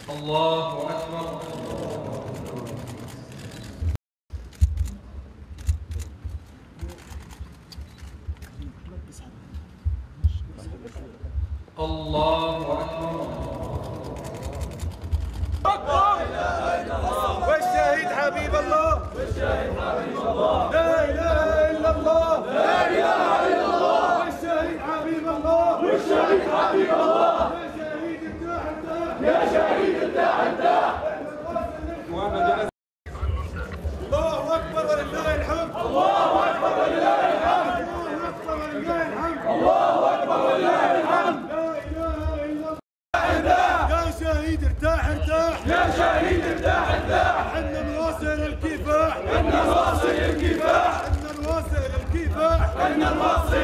الله أكبر. الله أكبر. والشهيد حبيب الله، والشهيد حبيب الله، لا إله إلا الله، لا إله إلا الله، والشهيد حبيب الله، والشهيد حبيب الله، يا شهيد ارتاح ارتاح، يا شهيد ارتاح. الله أكبر ولله الحمد، الله أكبر ولله الحمد، الله أكبر ولله الحمد، الله أكبر ولله الحمد، لا إله إلا الله. يا شهيد ارتاح ارتاح، يا شهيد ارتاح ارتاح، حنا نواصل الكفاح، حنا نواصل الكفاح، حنا نواصل الكفاح، حنا نواصل